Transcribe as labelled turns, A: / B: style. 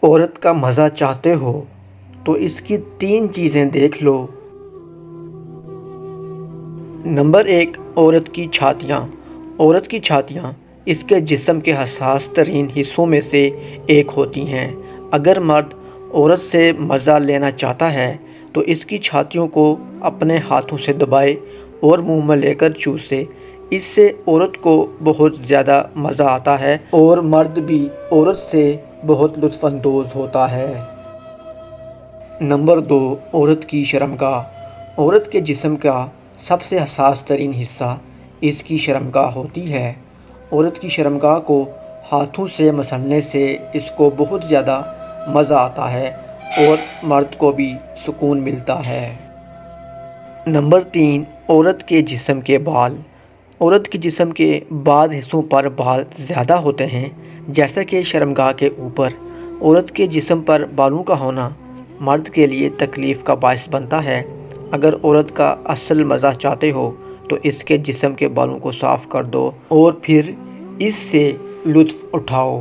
A: عورت کا مزہ چاہتے ہو تو اس کی 3 چیزیں دیکھ لو۔ نمبر 1، عورت کی چھاتیاں۔ عورت کی چھاتیاں اس کے جسم کے حساس ترین حصوں میں سے ایک ہوتی ہیں۔ اگر مرد عورت سے مزہ لینا چاہتا ہے تو اس کی چھاتیوں کو اپنے ہاتھوں سے دبائے اور منہ میں لے کر چوسے۔ اس سے عورت کو بہت زیادہ مزہ آتا ہے اور مرد بھی عورت سے بہت لطف اندوز ہوتا ہے۔ نمبر 2، عورت کی شرمگاہ۔ عورت کے جسم کا سب سے حساس ترین حصہ اس کی شرمگاہ ہوتی ہے۔ عورت کی شرمگاہ کو ہاتھوں سے مسلنے سے اس کو بہت زیادہ مزہ آتا ہے اور مرد کو بھی سکون ملتا ہے۔ نمبر 3، عورت کے جسم کے بال۔ عورت کے جسم کے بعض حصوں پر بال زیادہ ہوتے ہیں، جیسا کہ شرمگاہ کے اوپر۔ عورت کے جسم پر بالوں کا ہونا مرد کے لیے تکلیف کا باعث بنتا ہے۔ اگر عورت کا اصل مزہ چاہتے ہو تو اس کے جسم کے بالوں کو صاف کر دو اور پھر اس سے لطف اٹھاؤ۔